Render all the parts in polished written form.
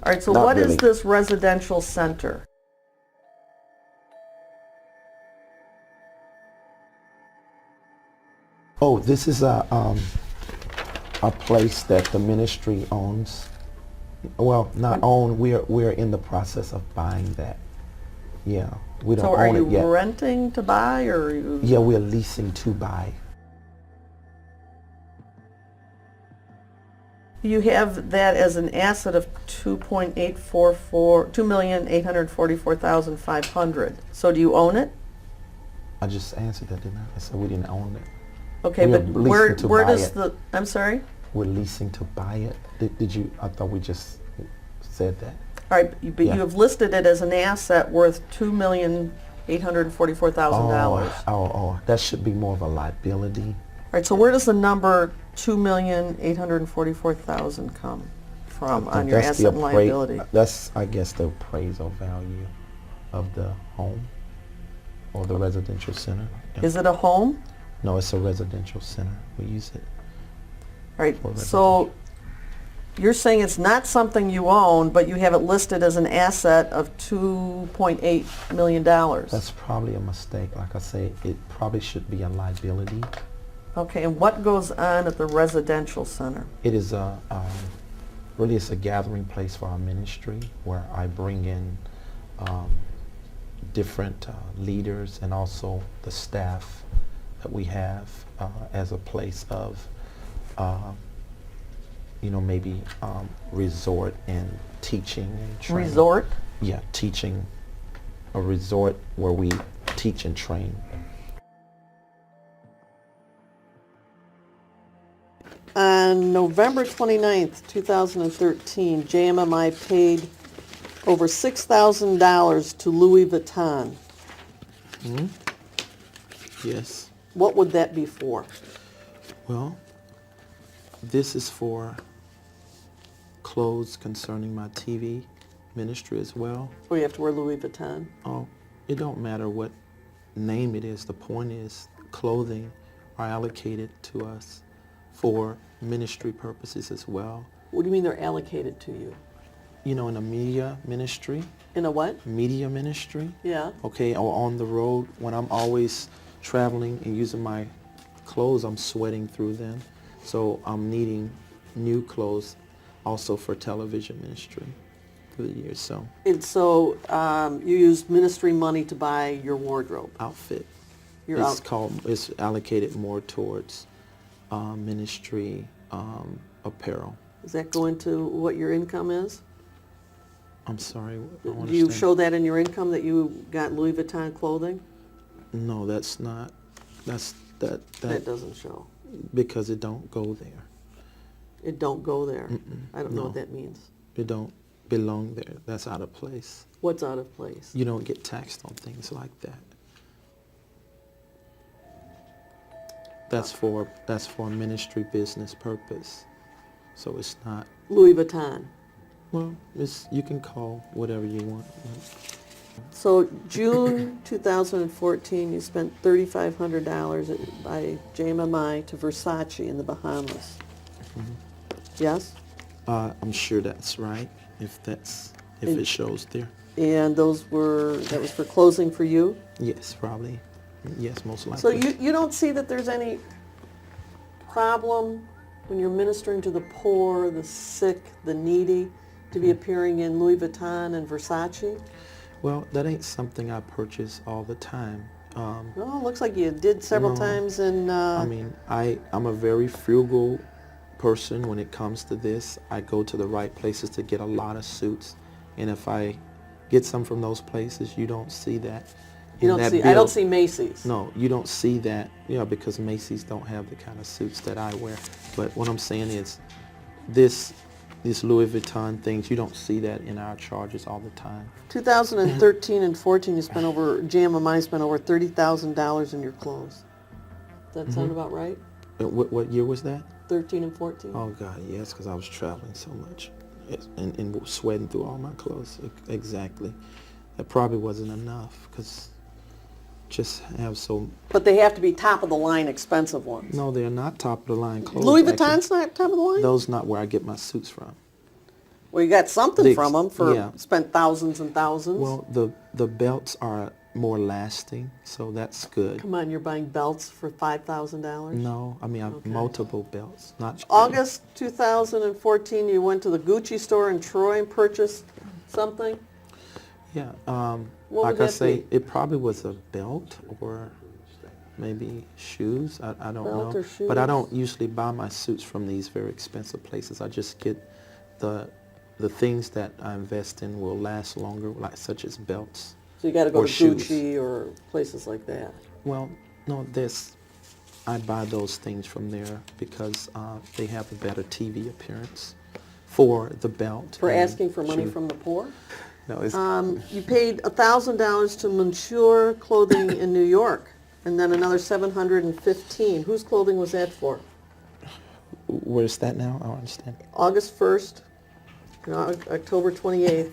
All right, so Not what is really. this residential center? Oh, this is a place that the ministry owns. Well, not own. We're in the process of buying that. Yeah, we don't So are own you it yet. renting to buy, or are you? Yeah, we're leasing to buy. You have that as an asset of 2,844,500. So do you own it? I just answered that, didn't I? I said we didn't own it. Okay, We're but leasing to where buy does it. the? I'm sorry. We're leasing to buy it. Did you? I thought we just said that. All right, but Yeah. you have listed it as an asset worth $2,844,000. Oh, that should be more of a liability. All right, so where does the number 2,844,000 come from on your That's the asset and liability? That's, I guess, the appraisal value of the home or the residential center. Yeah. Is it a home? No, it's a residential center. We use it. All right, For so you're saying it's not something you own, but you have it listed as an asset of $2.8 million. That's probably a mistake. Like I say, it probably should be a liability. Okay, and what goes on at the residential center? It is really it's a gathering place for our ministry where I bring in different leaders and also the staff that we have as a place of maybe resort and teaching and training. Resort? Yeah, teaching. A resort where we teach and train. On November 29th, 2013, JMMI paid over $6,000 to Louis Vuitton. Yes. What would that be for? Well, this is for clothes concerning my TV ministry as well. Oh, you have to wear Louis Vuitton? Oh, it don't matter what name it is. The point is clothing are allocated to us for ministry purposes as well. What do you mean they're allocated to you? In a media ministry. In a what? Media ministry. Yeah. Okay, or on the road, when I'm always traveling and using my clothes, I'm sweating through them. So I'm needing new clothes also for television ministry through the years. So And so you use ministry money to buy your wardrobe. outfit. Your It's allocated more towards ministry apparel. Does that go into what your income is? I'm sorry. I don't Do you understand. show that in your income that you got Louis Vuitton clothing? No, that's not. That doesn't show. because it don't go there. It don't go there. I don't know no. what that means. It don't belong there. That's out of place. What's out of place? You don't get taxed on things like that. That's for ministry business purpose. So it's not. Louis Vuitton. Well, you can call whatever you want. So June 2014, you spent $3,500 by JMMI to Versace in the Bahamas. Yes? I'm sure that's right. If it shows there. And that was for clothing for you? Yes, probably. Yes, most likely. So you don't see that there's any problem when you're ministering to the poor, the sick, the needy, to be appearing in Louis Vuitton and Versace? Well, that ain't something I purchase all the time. Well, it looks like you did several No. times in... I'm a very frugal person when it comes to this. I go to the right places to get a lot of suits. And if I get some from those places, you don't see that. I don't see Macy's. No, you don't see that, because Macy's don't have the kind of suits that I wear. But what I'm saying is, this Louis Vuitton things, you don't see that in our charges all the time. 2013 and 14, JMMI spent over $30,000 in your clothes. Does that sound about right? What year was that? 13 and 14? Oh God, yes, because I was traveling so much and sweating through all my clothes. Exactly. That probably wasn't enough because just have so... But they have to be top-of-the-line expensive ones. No, they're not top-of-the-line clothes. Louis actually. Vuitton's not top-of-the-line? Those not where I get my suits from. Well, you got something The from them yeah. spent thousands and thousands. Well, the belts are more lasting, so that's good. Come on, you're buying belts for $5,000? No, I mean Okay. multiple belts, not August 2014, you went to the Gucci store in Troy and purchased something? Yeah, What like would I that say, be? it probably was a belt or maybe shoes. I don't Belt know. or But I shoes? don't usually buy my suits from these very expensive places. I just get the things that I invest in will last longer, like such as belts. So you got to go Or to shoes. Gucci or places like that. Well, no, I buy those things from there because they have a better TV appearance for the belt. For and asking for money shoe. from the poor? No, it's You paid $1,000 to Monsieur Clothing in New York, and then another $715. Whose clothing was that for? where's that now? I don't understand. August 1st, October 28th,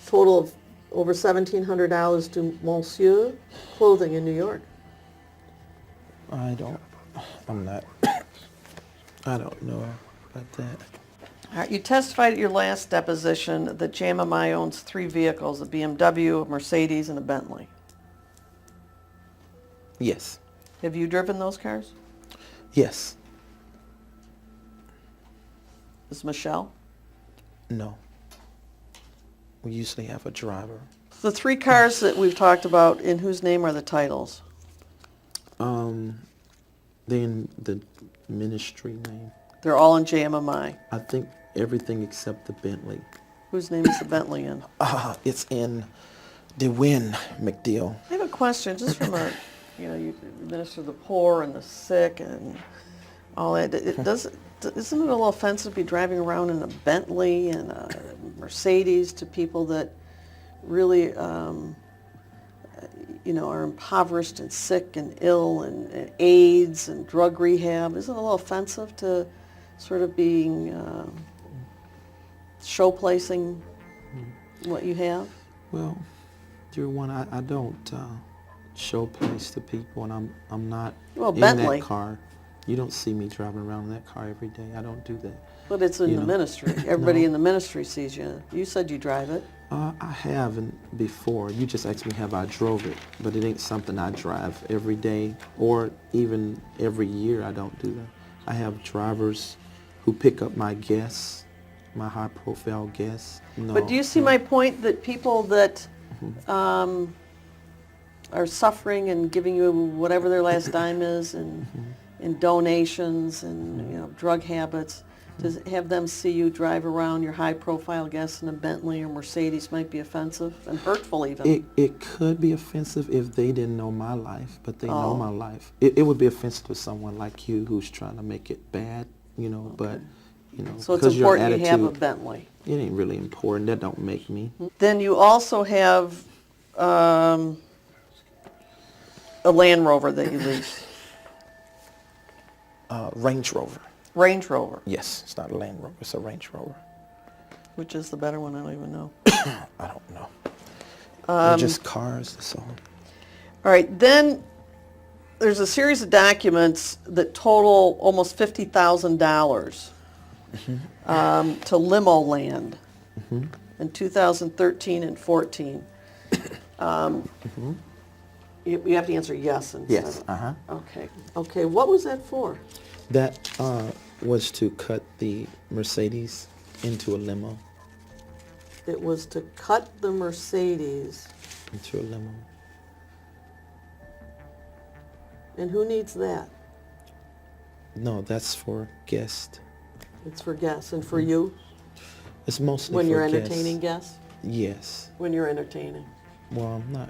total of over $1,700 to Monsieur Clothing in New York. I don't know about that. All right, you testified at your last deposition that JMMI owns 3 vehicles, a BMW, a Mercedes, and a Bentley. Yes. Have you driven those cars? Yes. Is Michelle? No. We usually have a driver. The 3 cars that we've talked about, in whose name are the titles? Then the ministry name. They're all in JMMI. I think everything except the Bentley. Whose name is the Bentley in? It's in DeWin McDeal. I have a question, just from a, you administer the poor and the sick and all that. Isn't it a little offensive to be driving around in a Bentley and a Mercedes to people that really, are impoverished and sick and ill and AIDS and drug rehab? Isn't it a little offensive to sort of being show-placing what you have? Well, dear one, I don't show place to people, and I'm not Well, in Bentley. that car. You don't see me driving around in that car every day. I don't do that. But it's in You the know. ministry. Everybody No. in the ministry sees you. You said you drive it. I haven't before. You just asked me have I drove it, but it ain't something I drive every day or even every year. I don't do that. I have drivers who pick up my guests, my high-profile guests. No, But do you see no. my point that people that are suffering and giving you whatever their last dime is and in donations and drug habits, to have them see you drive around your high-profile guests in a Bentley or Mercedes might be offensive and hurtful even. It could be offensive if they didn't know my life, but they know Oh. my life. It would be offensive to someone like you who's trying to make it bad, but, So it's because your important you have a attitude, Bentley. it ain't really important. That don't make me. Then you also have a Land Rover that you lease. Range Rover. Range Rover. Yes, it's not a Land Rover. It's a Range Rover. Which is the better one? I don't even know. I don't know. They're just cars, so. All right, then there's a series of documents that total almost $50,000 to Limo Land in 2013 and 14. You have to answer yes instead Yes, of- Okay, what was that for? That was to cut the Mercedes into a limo. It was to cut the Mercedes. Into a limo. And who needs that? No, that's for guests. It's for guests and for you It's mostly when for you're guests. entertaining guests? Yes. When you're entertaining. Well, I'm not.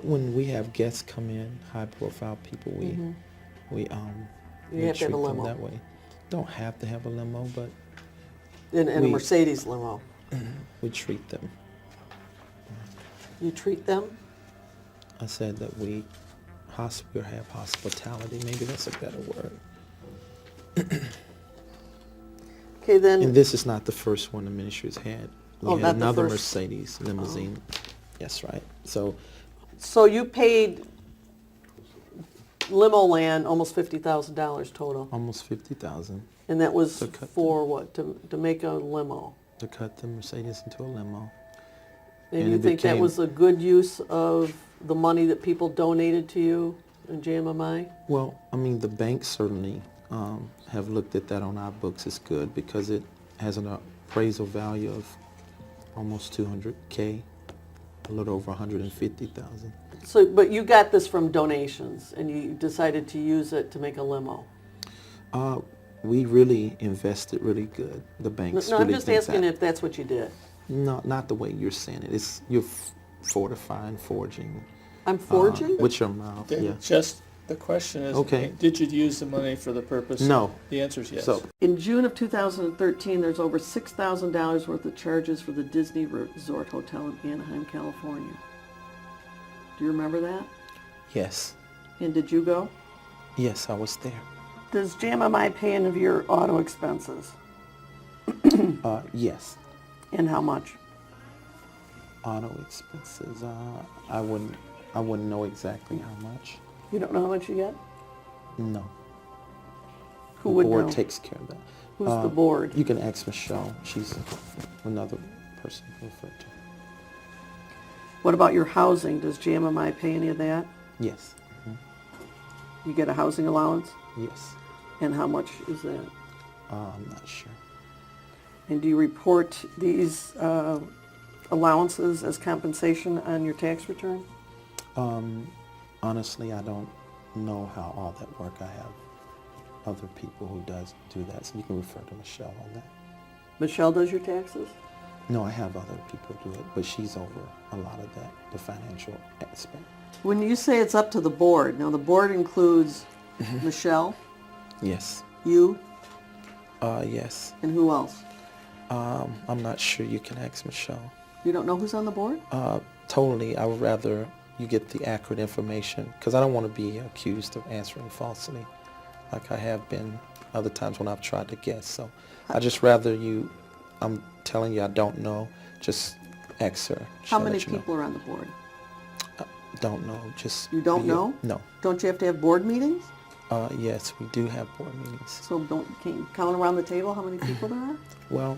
When we have guests come in, high-profile people, we You we have to have treat a them limo. that way. Don't have to have a limo, but In a We- Mercedes limo. we treat them. You treat them? I said that we have hospitality. Maybe that's a better word. Okay, then. And this is not the first one the ministry's had. We Oh, had not the another first. Mercedes limousine. Yes, right. So So you paid Limo Land almost $50,000 total, almost 50,000. and that was To cut for what? To make a limo. to cut the Mercedes into a limo. And you think that was a good use of the money that people donated to you in JMMI? Well, I mean, the banks certainly have looked at that on our books as good because it has an appraisal value of almost $200K, a little over $150,000. So, but you got this from donations, and you decided to use it to make a limo. We really invested really good. The banks No, really I'm just think asking that. if that's what you did. No, not the way you're saying it. It's you're fortifying, forging. I'm forging? With your mouth, Then yeah. just the question is, Okay. did you use the money for the purpose? No. The answer is yes. So, In June of 2013, there's over $6,000 worth of charges for the Disney Resort Hotel in Anaheim, California. Do you remember that? yes. And did you go? Yes, I was there. Does JMMI pay any of your auto expenses? Yes. And how much? Auto expenses, I wouldn't know exactly how much. You don't know how much you get? No. Who The would board know? takes care of that. Who's the board? You can ask Michelle. She's another person to refer to. What about your housing? Does JMMI pay any of that? Yes. You get a housing allowance? Yes. And how much is that? I'm not sure. And do you report these allowances as compensation on your tax return? Honestly, I don't know how all that work. I have other people who do that, so you can refer to Michelle on that. Michelle does your taxes? No, I have other people do it, but she's over a lot of that, the financial aspect. When you say it's up to the board, now the board includes Michelle, Yes. you, Yes. and who else? I'm not sure. You can ask Michelle. You don't know who's on the board? Totally. I would rather you get the accurate information because I don't want to be accused of answering falsely like I have been other times when I've tried to guess. So I just rather you, I'm telling you I don't know, just ask her. How She'll many let you know. people are on the board? Don't know. Just You don't be- know? No. Don't you have to have board meetings? Yes, we do have board meetings. So can you count around the table how many people there are? Well,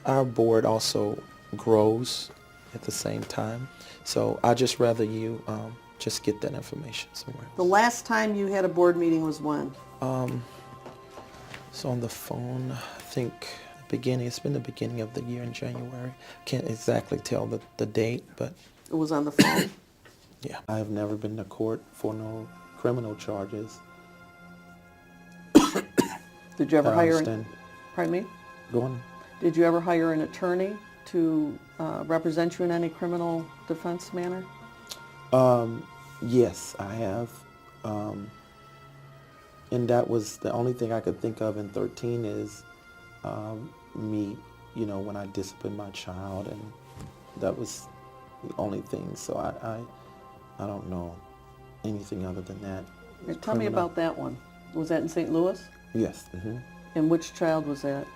our board also grows at the same time. So I just rather you just get that information somewhere. The last time you had a board meeting was when? So on the phone, I think it's been the beginning of the year in January. Can't exactly tell the date, but It was on the phone. yeah. I have never been to court for no criminal charges. Did you ever I hire understand. pardon me? Go on. Did you ever hire an attorney to represent you in any criminal defense manner? Yes, I have. And that was the only thing I could think of in 13 is me, when I disciplined my child, and that was the only thing. So I don't know anything other than that. It's Tell me criminal. about that one. Was that in St. Louis? Yes. Mm-hmm. And which child was that?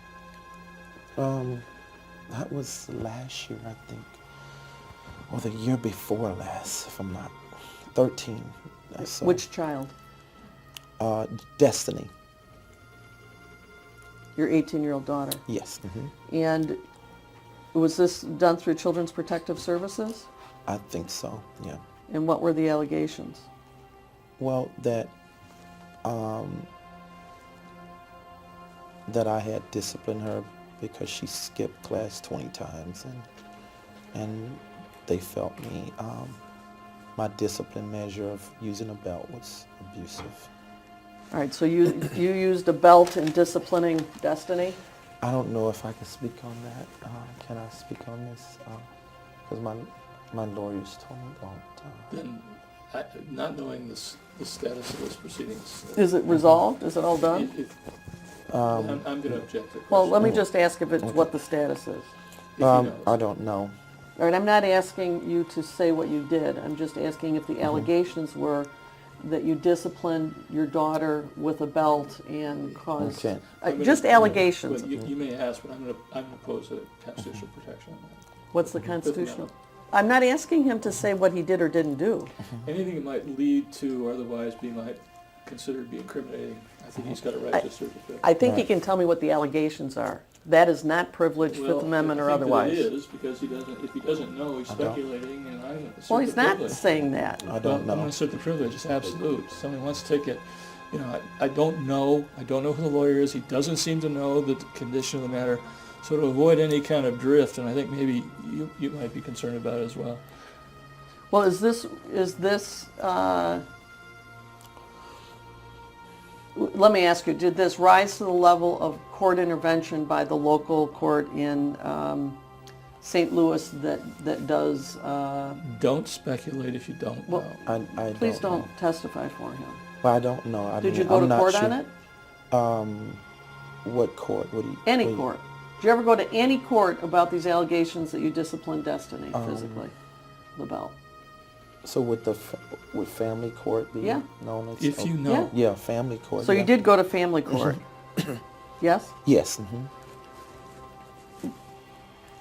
That was last year, I think, or the year before last, if I'm not 13. So, Which child? Destiny. Your 18-year-old daughter. Yes. Mm-hmm. And was this done through Children's Protective Services? I think so. Yeah. And what were the allegations? Well, that I had disciplined her because she skipped class 20 times, and they felt my discipline measure of using a belt was abusive. All right, so you used a belt in disciplining Destiny? I don't know if I can speak on that. Can I speak on this? Because my lawyers told me don't. Then, not knowing the status of those proceedings. Is it resolved? Is it all done? I'm going to object to the question. Well, let me just ask if it's what the status is. If he knows. I don't know. All right, I'm not asking you to say what you did. I'm just asking if the allegations were that you disciplined your daughter with a belt and caused... Okay. Just allegations. Well, you may ask, but I'm going to oppose a constitutional protection on that. What's the constitutional? I'm not asking him to say what he did or didn't do. Anything that might lead to or otherwise might considered be incriminating, I think he's got a right to assert defense. I think he Right. can tell me what the allegations are. that is not privilege, Well, Fifth Amendment or I think that otherwise. it is, because if he doesn't know, he's I don't. speculating, and I'm going to assert Well, the he's not privilege. saying that. I Well, don't I'm going know. to assert the privilege. It's absolute. Somebody wants to take it. You know, I don't know. I don't know who the lawyer is. He doesn't seem to know the condition of the matter. So to avoid any kind of drift, and I think maybe you might be concerned about it as well. Well, is this, let me ask you, did this rise to the level of court intervention by the local court in St. Louis that does, Don't speculate if you don't Well, know. I please don't know. don't testify for him. Well, I don't know. I Did mean, you go I'm to not court sure. on it? What court? What do you? Any what do you- court. Did you ever go to any court about these allegations that you disciplined Destiny physically, LaBelle? So would would family court be Yeah. known as? If you know. Yeah, family court. So yeah. you did go to family court? Yes? Yes.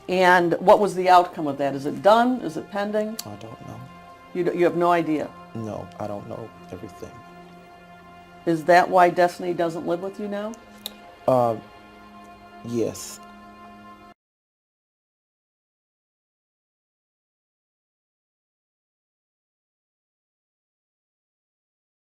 And what was the outcome of that? Is it done? Is it pending? I don't know. You have no idea. No, I don't know everything. Is that why Destiny doesn't live with you now? Yes,